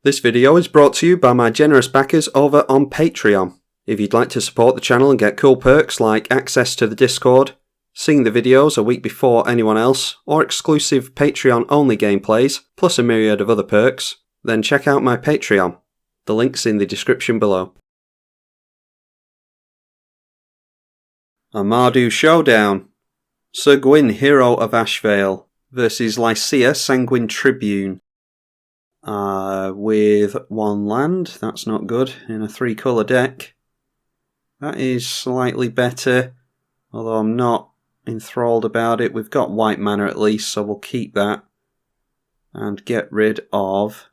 This video is brought to you by my generous backers over on Patreon. If you'd like to support the channel and get cool perks like access to the Discord, seeing the videos a week before anyone else, or exclusive Patreon-only gameplays, plus a myriad of other perks, then check out my Patreon. The link's in the description below. A Mardu Showdown. Syr Gwyn, Hero of Ashvale, versus Licia, Sanguine Tribune. With one land, that's not good, in a 3-colour deck. That is slightly better, although I'm not enthralled about it. We've got white mana at least, so we'll keep that. And get rid of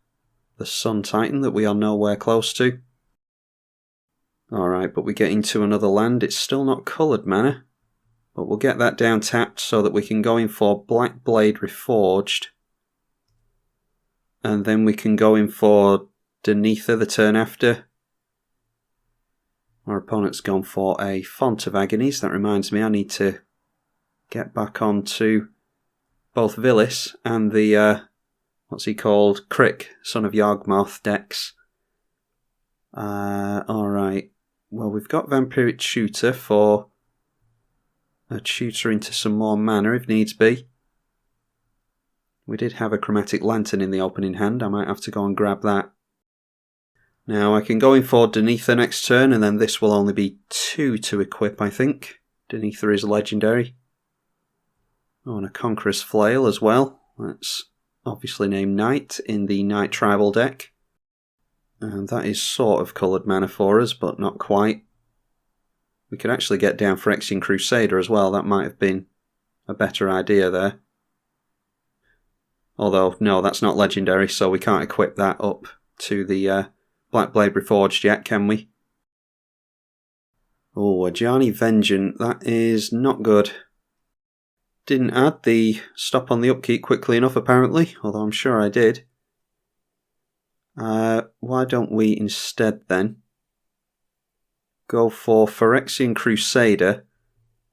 the Sun Titan that we are nowhere close to. Alright, but we get into another land. It's still not coloured mana, but we'll get that down tapped so that we can go in for Black Blade Reforged. And then we can go in for Denetha the turn after. Our opponent's gone for a Font of Agonies. That reminds me, I need to get back onto both Villis and the, what's he called? Crick, Son of Yawgmoth decks. Alright. Well, we've got Vampiric Tutor for a tutor into some more mana if needs be. We did have a Chromatic Lantern in the opening hand. I might have to go and grab that. Now I can go in for Denetha next turn, and then this will only be 2 to equip, I think. Denetha is legendary. Oh, and a Conqueror's Flail as well. That's obviously named Knight in the Knight Tribal deck. And that is sort of coloured mana for us, but not quite. We could actually get down Phyrexian Crusader as well. That might have been a better idea there. Although, no, that's not legendary, so we can't equip that up to the Black Blade Reforged yet, can we? Oh, Ajani Vengeant, that is not good. Didn't add the stop on the upkeep quickly enough, apparently, although I'm sure I did. Why don't we instead, then, go for Phyrexian Crusader,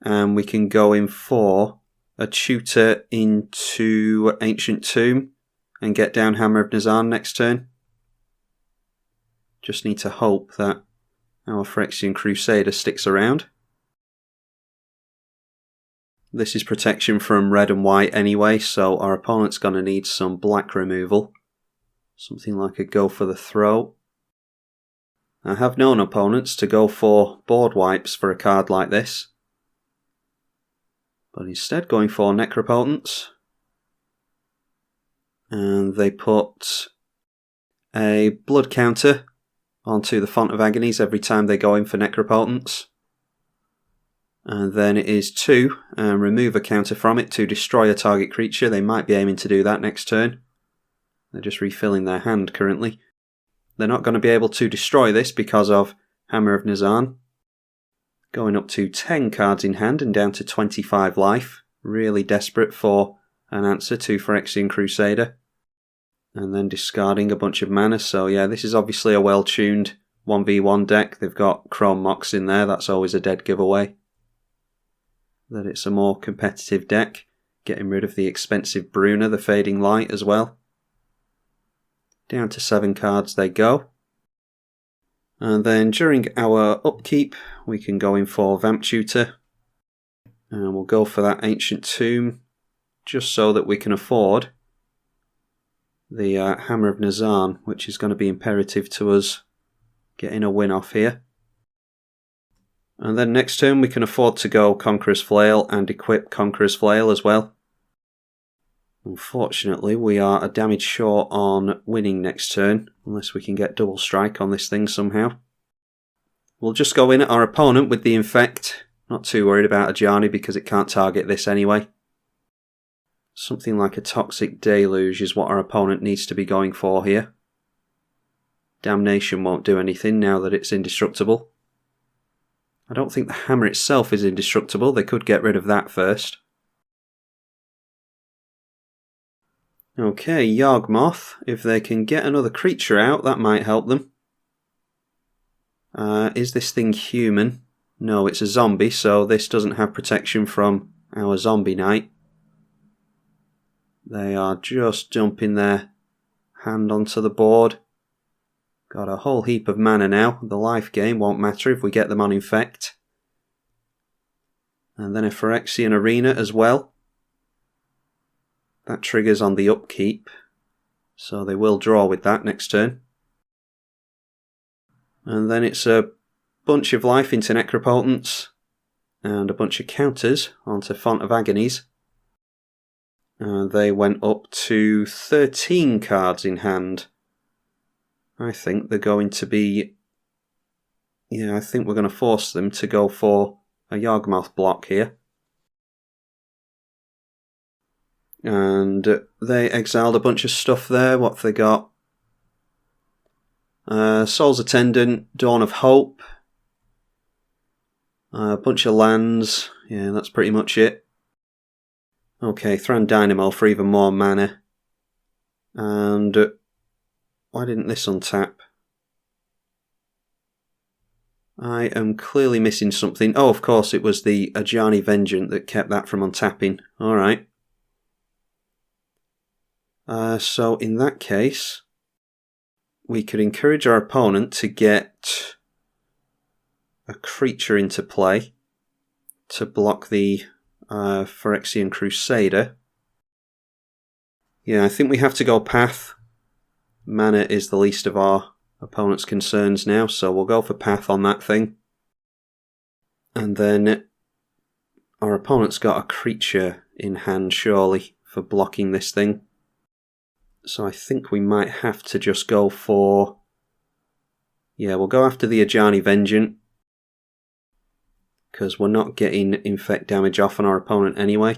and we can go in for a tutor into Ancient Tomb and get down Hammer of Nazan next turn. Just need to hope that our Phyrexian Crusader sticks around. This is protection from red and white anyway, so our opponent's going to need some black removal. Something like a Go for the Throat. I have known opponents to go for board wipes for a card like this, but instead going for Necropotence. And they put a blood counter onto the Font of Agonies every time they go in for Necropotence. And then it is 2, and remove a counter from it to destroy a target creature. They might be aiming to do that next turn. They're just refilling their hand currently. They're not going to be able to destroy this because of Hammer of Nazan. Going up to 10 cards in hand and down to 25 life. Really desperate for an answer to Phyrexian Crusader. And then discarding a bunch of mana. So yeah, this is obviously a well-tuned 1v1 deck. They've got Chrome Mox in there. That's always a dead giveaway. That it's a more competitive deck. Getting rid of the expensive Bruna, the Fading Light as well. Down to 7 cards they go. And then during our upkeep, we can go in for Vamp Tutor. And we'll go for that Ancient Tomb, just so that we can afford the Hammer of Nazan, which is going to be imperative to us getting a win off here. And then next turn we can afford to go Conqueror's Flail and equip Conqueror's Flail as well. Unfortunately, we are a damage short on winning next turn, unless we can get double strike on this thing somehow. We'll just go in at our opponent with the Infect. Not too worried about Ajani because it can't target this anyway. Something like a Toxic Deluge is what our opponent needs to be going for here. Damnation won't do anything now that it's indestructible. I don't think the hammer itself is indestructible. They could get rid of that first. Okay, Yawgmoth. If they can get another creature out, that might help them. Is this thing human? No, it's a zombie, so this doesn't have protection from our zombie knight. They are just dumping their hand onto the board. Got a whole heap of mana now. The life gain won't matter if we get them on infect. And then a Phyrexian Arena as well. That triggers on the upkeep, so they will draw with that next turn. And then it's a bunch of life into Necropotence, and a bunch of counters onto Font of Agonies. They went up to 13 cards in hand. I think they're going to be... Yeah, I think we're going to force them to go for a Yawgmoth block here. And they exiled a bunch of stuff there. What have they got? Soul's Attendant, Dawn of Hope. A bunch of lands. Yeah, that's pretty much it. Okay, Thran Dynamo for even more mana. And why didn't this untap? I am clearly missing something. Oh, of course, it was the Ajani Vengeance that kept that from untapping. Alright. So in that case, we could encourage our opponent to get a creature into play to block the Phyrexian Crusader. Yeah, I think we have to go Path. Mana is the least of our opponent's concerns now, so we'll go for Path on that thing. And then our opponent's got a creature in hand, surely, for blocking this thing. So I think we might have to just go for... Yeah, we'll go after the Ajani Vengeance, because we're not getting infect damage off on our opponent anyway.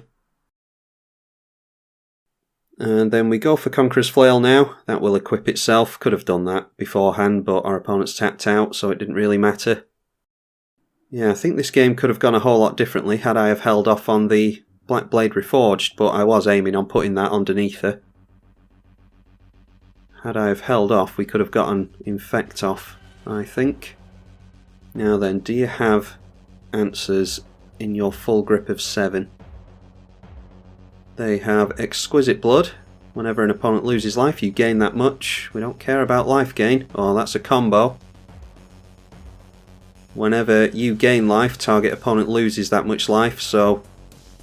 And then we go for Conqueror's Flail now. That will equip itself. Could have done that beforehand, but our opponent's tapped out, so it didn't really matter. Yeah, I think this game could have gone a whole lot differently had I have held off on the Black Blade Reforged, but I was aiming on putting that underneath her. Had I have held off, we could have gotten infect off, I think. Now then, do you have answers in your full grip of 7? They have Exquisite Blood. Whenever an opponent loses life, you gain that much. We don't care about life gain. Oh, that's a combo. Whenever you gain life, target opponent loses that much life, so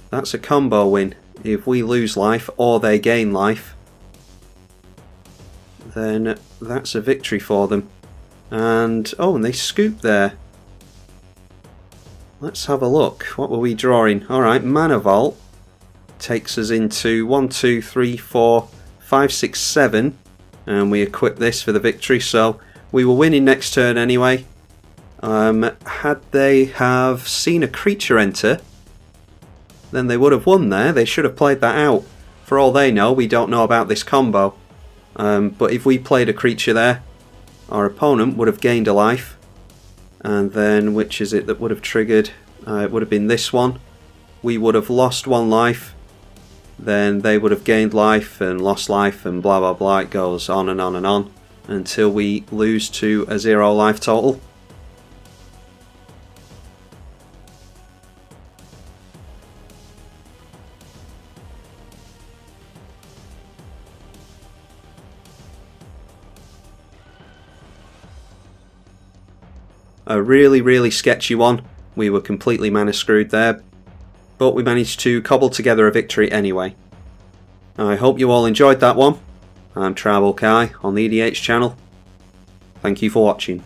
that's a combo win. If we lose life or they gain life, then that's a victory for them. And, oh, and they scoop there. Let's have a look. What were we drawing? Alright, Mana Vault takes us into 1, 2, 3, 4, 5, 6, 7. And we equip this for the victory, so we were winning next turn anyway. Had they have seen a creature enter, then they would have won there. They should have played that out. For all they know, we don't know about this combo. But if we played a creature there, our opponent would have gained a life. And then, which is it that would have triggered? It would have been this one. We would have lost 1 life. Then they would have gained life and lost life and blah blah blah. It goes on and on and on until we lose to a 0 life total. A really, really sketchy one. We were completely mana screwed there, but we managed to cobble together a victory anyway. I hope you all enjoyed that one. I'm tribalkai on the EDH channel. Thank you for watching.